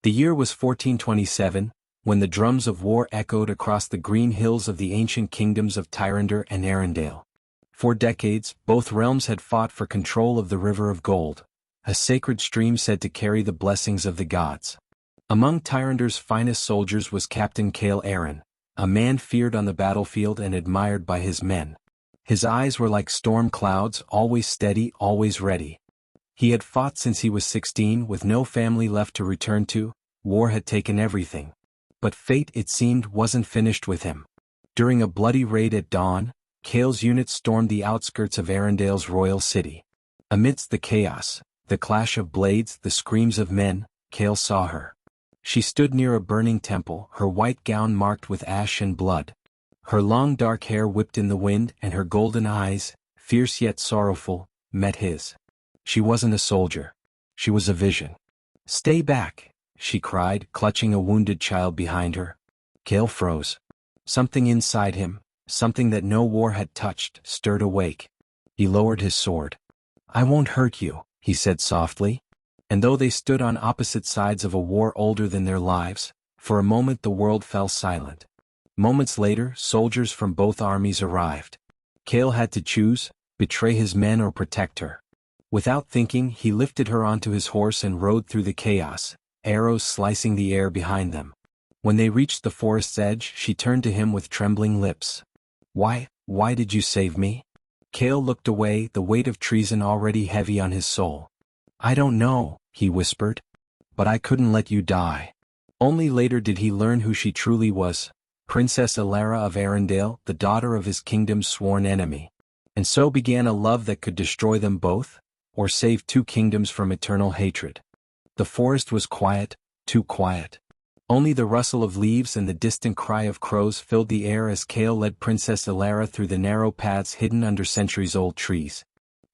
The year was 1427, when the drums of war echoed across the green hills of the ancient kingdoms of Tirandor and Eryndale. For decades, both realms had fought for control of the River of Gold, a sacred stream said to carry the blessings of the gods. Among Tirandor's finest soldiers was Captain Kael, a man feared on the battlefield and admired by his men. His eyes were like storm clouds, always steady, always ready. He had fought since he was 16 with no family left to return to. War had taken everything. But fate, it seemed, wasn't finished with him. During a bloody raid at dawn, Kael's unit stormed the outskirts of Eryndale's royal city. Amidst the chaos, the clash of blades, the screams of men, Kael saw her. She stood near a burning temple, her white gown marked with ash and blood. Her long dark hair whipped in the wind, and her golden eyes, fierce yet sorrowful, met his. She wasn't a soldier. She was a vision. "Stay back," she cried, clutching a wounded child behind her. Kael froze. Something inside him, something that no war had touched, stirred awake. He lowered his sword. "I won't hurt you," he said softly. And though they stood on opposite sides of a war older than their lives, for a moment the world fell silent. Moments later, soldiers from both armies arrived. Kael had to choose, betray his men or protect her. Without thinking, he lifted her onto his horse and rode through the chaos, arrows slicing the air behind them. When they reached the forest's edge, she turned to him with trembling lips. Why did you save me?" Kael looked away, the weight of treason already heavy on his soul. "I don't know," he whispered. "But I couldn't let you die." Only later did he learn who she truly was, Princess Elara of Eryndale, the daughter of his kingdom's sworn enemy. And so began a love that could destroy them both, or save two kingdoms from eternal hatred. The forest was quiet, too quiet. Only the rustle of leaves and the distant cry of crows filled the air as Kael led Princess Elara through the narrow paths hidden under centuries-old trees.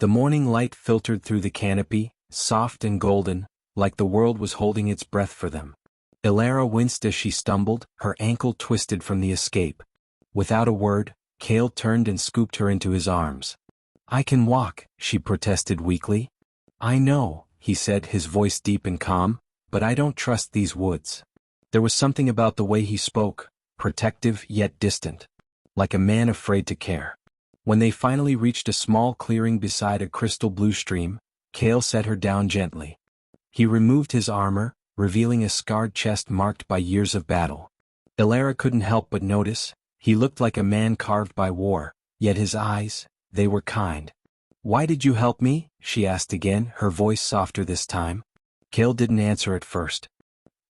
The morning light filtered through the canopy, soft and golden, like the world was holding its breath for them. Elara winced as she stumbled, her ankle twisted from the escape. Without a word, Kael turned and scooped her into his arms. "I can walk," she protested weakly. "I know," he said, his voice deep and calm, "but I don't trust these woods." There was something about the way he spoke, protective yet distant, like a man afraid to care. When they finally reached a small clearing beside a crystal blue stream, Kael set her down gently. He removed his armor, revealing a scarred chest marked by years of battle. Elara couldn't help but notice, he looked like a man carved by war, yet his eyes, they were kind. "Why did you help me?" she asked again, her voice softer this time. Kael didn't answer at first.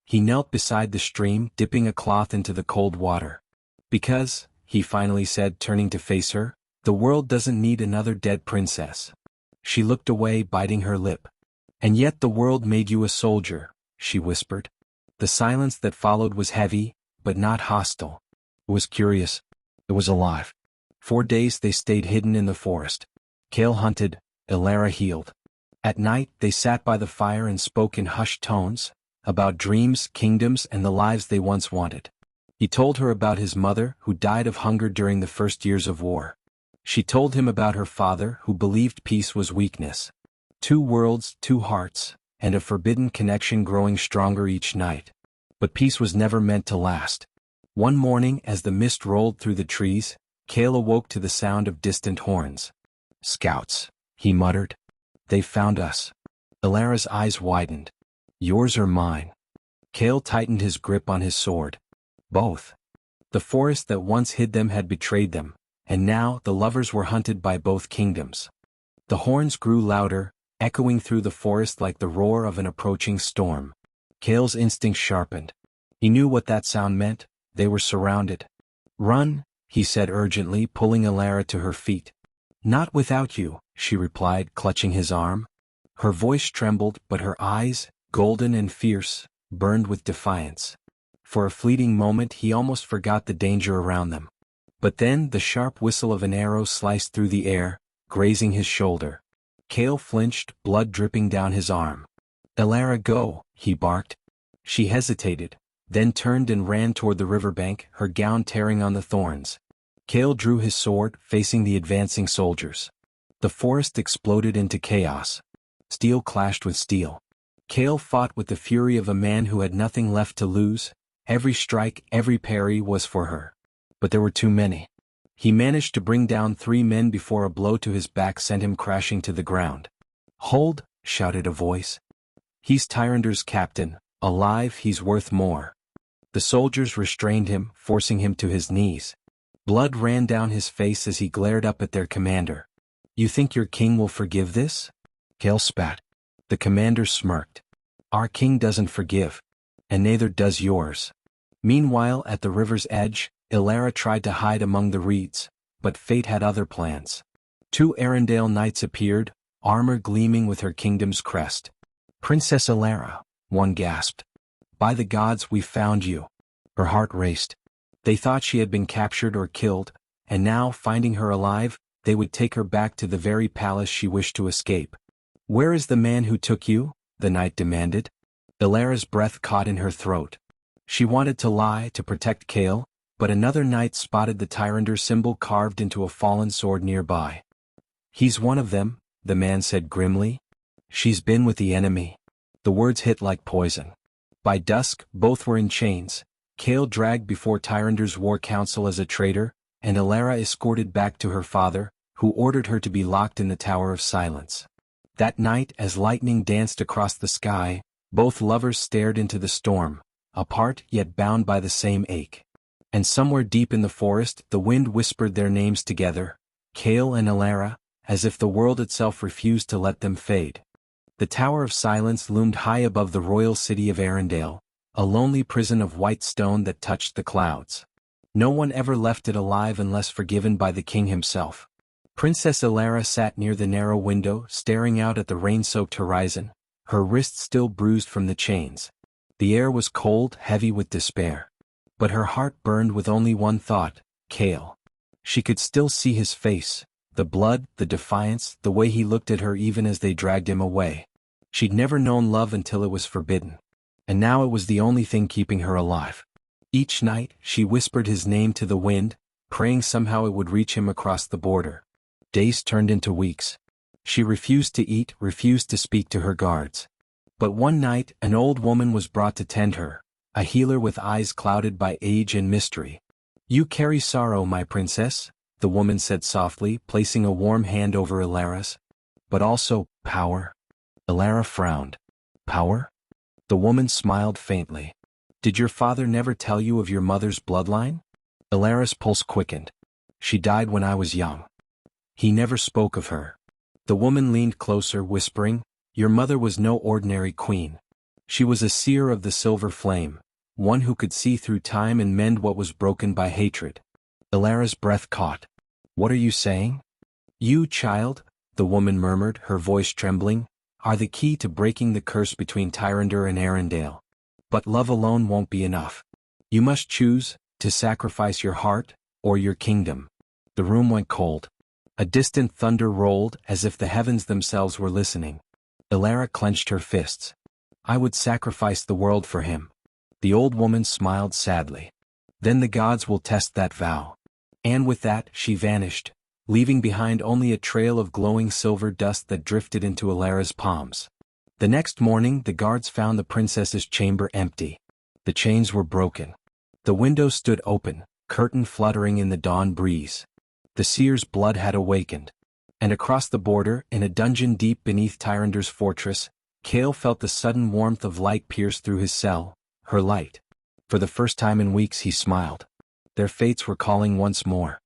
He knelt beside the stream, dipping a cloth into the cold water. "Because," he finally said, turning to face her, "the world doesn't need another dead princess." She looked away, biting her lip. "And yet the world made you a soldier," she whispered. The silence that followed was heavy, but not hostile. It was curious. It was alive. 4 days they stayed hidden in the forest. Kael hunted, Elara healed. At night they sat by the fire and spoke in hushed tones, about dreams, kingdoms, and the lives they once wanted. He told her about his mother, who died of hunger during the first years of war. She told him about her father, who believed peace was weakness. 2 worlds, 2 hearts, and a forbidden connection growing stronger each night. But peace was never meant to last. One morning, as the mist rolled through the trees, Kael awoke to the sound of distant horns. "Scouts," he muttered. "They've found us." Elara's eyes widened. "Yours or mine?" Kael tightened his grip on his sword. "Both." The forest that once hid them had betrayed them, and now the lovers were hunted by both kingdoms. The horns grew louder, echoing through the forest like the roar of an approaching storm. Kael's instincts sharpened. He knew what that sound meant. They were surrounded. "Run," he said urgently, pulling Elara to her feet. "Not without you," she replied, clutching his arm. Her voice trembled, but her eyes, golden and fierce, burned with defiance. For a fleeting moment he almost forgot the danger around them. But then the sharp whistle of an arrow sliced through the air, grazing his shoulder. Kael flinched, blood dripping down his arm. "Elara, go," he barked. She hesitated, then turned and ran toward the riverbank, her gown tearing on the thorns. Kael drew his sword, facing the advancing soldiers. The forest exploded into chaos. Steel clashed with steel. Kael fought with the fury of a man who had nothing left to lose. Every strike, every parry was for her. But there were too many. He managed to bring down 3 men before a blow to his back sent him crashing to the ground. "Hold!" shouted a voice. "He's Tirandor's captain. Alive, he's worth more." The soldiers restrained him, forcing him to his knees. Blood ran down his face as he glared up at their commander. "You think your king will forgive this?" Kael spat. The commander smirked. "Our king doesn't forgive. And neither does yours." Meanwhile, at the river's edge, Elara tried to hide among the reeds, but fate had other plans. 2 Eryndale knights appeared, armor gleaming with her kingdom's crest. "Princess Elara," one gasped. "By the gods, we found you." Her heart raced. They thought she had been captured or killed, and now, finding her alive, they would take her back to the very palace she wished to escape. "Where is the man who took you?" the knight demanded. Elara's breath caught in her throat. She wanted to lie to protect Kael, but another knight spotted the Tirandor symbol carved into a fallen sword nearby. "He's one of them," the man said grimly. "She's been with the enemy." The words hit like poison. By dusk, both were in chains, Kael dragged before Tirandor's war council as a traitor, and Elara escorted back to her father, who ordered her to be locked in the Tower of Silence. That night, as lightning danced across the sky, both lovers stared into the storm, apart yet bound by the same ache. And somewhere deep in the forest, the wind whispered their names together, Kael and Elara, as if the world itself refused to let them fade. The Tower of Silence loomed high above the royal city of Eryndale, a lonely prison of white stone that touched the clouds. No one ever left it alive unless forgiven by the king himself. Princess Elara sat near the narrow window, staring out at the rain-soaked horizon, her wrists still bruised from the chains. The air was cold, heavy with despair. But her heart burned with only one thought, Kael. She could still see his face, the blood, the defiance, the way he looked at her even as they dragged him away. She'd never known love until it was forbidden. And now it was the only thing keeping her alive. Each night, she whispered his name to the wind, praying somehow it would reach him across the border. Days turned into weeks. She refused to eat, refused to speak to her guards. But one night, an old woman was brought to tend her, a healer with eyes clouded by age and mystery. "You carry sorrow, my princess," the woman said softly, placing a warm hand over Elara's. "But also, power." Elara frowned. "Power?" The woman smiled faintly. "Did your father never tell you of your mother's bloodline?" Elara's pulse quickened. "She died when I was young." "He never spoke of her." The woman leaned closer, whispering, "Your mother was no ordinary queen. She was a seer of the silver flame, one who could see through time and mend what was broken by hatred." Elara's breath caught. "What are you saying?" "You, child," the woman murmured, her voice trembling, "are the key to breaking the curse between Tirandor and Eryndale. But love alone won't be enough. You must choose, to sacrifice your heart, or your kingdom." The room went cold. A distant thunder rolled, as if the heavens themselves were listening. Elara clenched her fists. "I would sacrifice the world for him." The old woman smiled sadly. "Then the gods will test that vow." And with that, she vanished, leaving behind only a trail of glowing silver dust that drifted into Elara's palms. The next morning, the guards found the princess's chamber empty. The chains were broken. The window stood open, curtain fluttering in the dawn breeze. The seer's blood had awakened. And across the border, in a dungeon deep beneath Tirandor's fortress, Kael felt the sudden warmth of light pierce through his cell, her light. For the first time in weeks he smiled. Their fates were calling once more.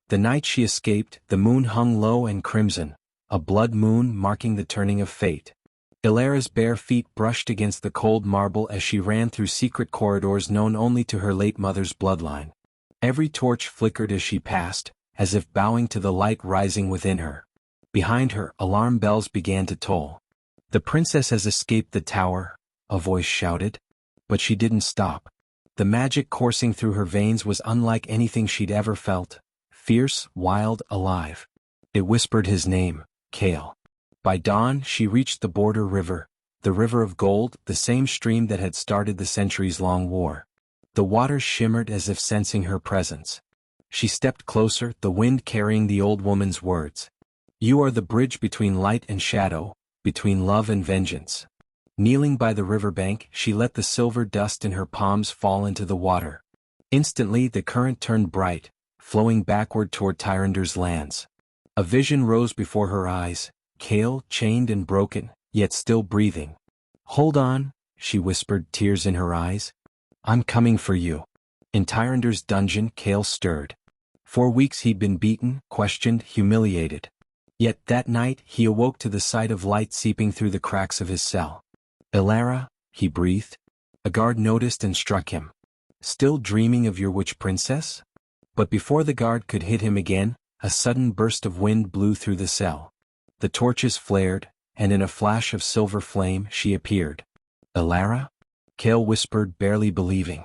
The night she escaped, the moon hung low and crimson, a blood moon marking the turning of fate. Elara's bare feet brushed against the cold marble as she ran through secret corridors known only to her late mother's bloodline. Every torch flickered as she passed, as if bowing to the light rising within her. Behind her, alarm bells began to toll. "The princess has escaped the tower," a voice shouted. But she didn't stop. The magic coursing through her veins was unlike anything she'd ever felt. Fierce, wild, alive. It whispered his name, Kael. By dawn, she reached the border river, the river of gold, the same stream that had started the centuries-long war. The waters shimmered as if sensing her presence. She stepped closer, the wind carrying the old woman's words. "You are the bridge between light and shadow, between love and vengeance." Kneeling by the riverbank, she let the silver dust in her palms fall into the water. Instantly the current turned bright, flowing backward toward Tirandor's lands. A vision rose before her eyes, Kael, chained and broken, yet still breathing. "Hold on," she whispered, tears in her eyes. "I'm coming for you." In Tirandor's dungeon, Kael stirred. For weeks he'd been beaten, questioned, humiliated. Yet that night he awoke to the sight of light seeping through the cracks of his cell. "Elara," he breathed. A guard noticed and struck him. "Still dreaming of your witch princess?" But before the guard could hit him again, a sudden burst of wind blew through the cell. The torches flared, and in a flash of silver flame she appeared. "Elara?" Kael whispered, barely believing.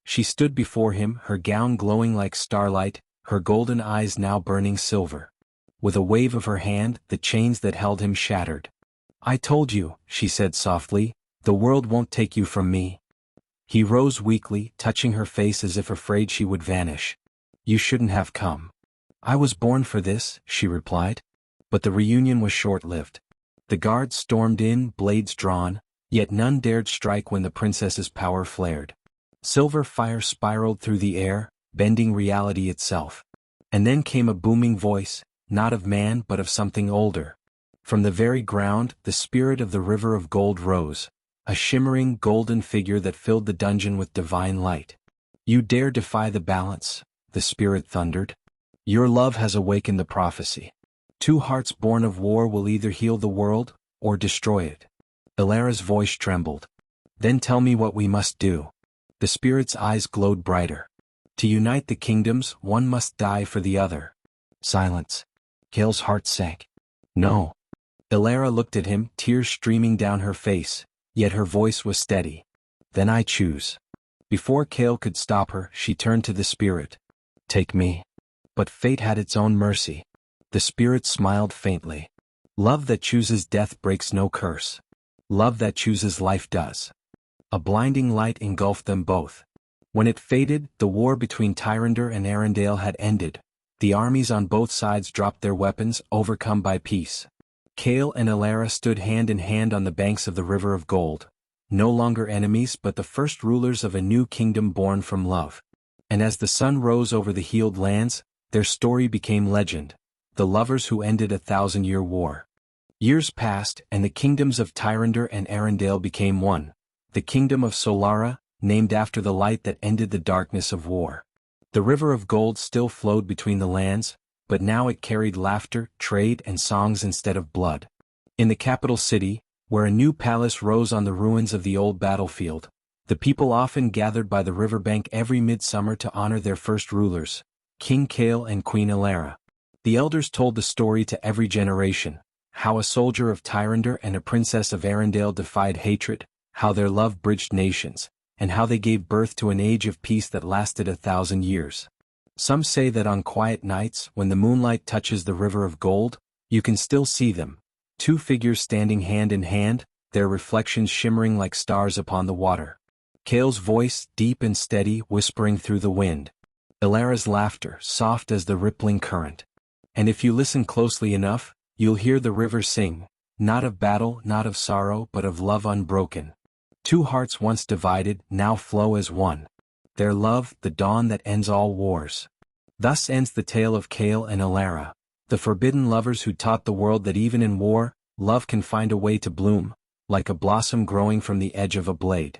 She stood before him, her gown glowing like starlight, her golden eyes now burning silver. With a wave of her hand, the chains that held him shattered. "I told you," she said softly, "the world won't take you from me." He rose weakly, touching her face as if afraid she would vanish. "You shouldn't have come." "I was born for this," she replied. But the reunion was short-lived. The guards stormed in, blades drawn, yet none dared strike when the princess's power flared. Silver fire spiraled through the air, bending reality itself. And then came a booming voice, not of man but of something older. From the very ground, the spirit of the river of gold rose, a shimmering golden figure that filled the dungeon with divine light. "You dare defy the balance," the spirit thundered. "Your love has awakened the prophecy. Two hearts born of war will either heal the world, or destroy it." Elara's voice trembled. "Then tell me what we must do." The spirit's eyes glowed brighter. "To unite the kingdoms, one must die for the other." Silence. Kael's heart sank. "No." Elara looked at him, tears streaming down her face, yet her voice was steady. "Then I choose." Before Kael could stop her, she turned to the spirit. "Take me." But fate had its own mercy. The spirit smiled faintly. "Love that chooses death breaks no curse. Love that chooses life does." A blinding light engulfed them both. When it faded, the war between Tirandor and Eryndale had ended. The armies on both sides dropped their weapons, overcome by peace. Kael and Elara stood hand in hand on the banks of the river of gold. No longer enemies but the first rulers of a new kingdom born from love. And as the sun rose over the healed lands, their story became legend. The lovers who ended a 1,000-year war. Years passed, and the kingdoms of Tirandor and Eryndale became one. The kingdom of Solara, named after the light that ended the darkness of war. The river of gold still flowed between the lands, but now it carried laughter, trade, and songs instead of blood. In the capital city, where a new palace rose on the ruins of the old battlefield, the people often gathered by the riverbank every midsummer to honor their first rulers, King Kael and Queen Elara. The elders told the story to every generation, how a soldier of Tirandor and a princess of Eryndale defied hatred, how their love bridged nations, and how they gave birth to an age of peace that lasted 1,000 years. Some say that on quiet nights, when the moonlight touches the river of gold, you can still see them, two figures standing hand in hand, their reflections shimmering like stars upon the water. Kael's voice, deep and steady, whispering through the wind. Elara's laughter, soft as the rippling current. And if you listen closely enough, you'll hear the river sing, not of battle, not of sorrow, but of love unbroken. Two hearts once divided, now flow as one. Their love, the dawn that ends all wars. Thus ends the tale of Kael and Elara, the forbidden lovers who taught the world that even in war, love can find a way to bloom, like a blossom growing from the edge of a blade.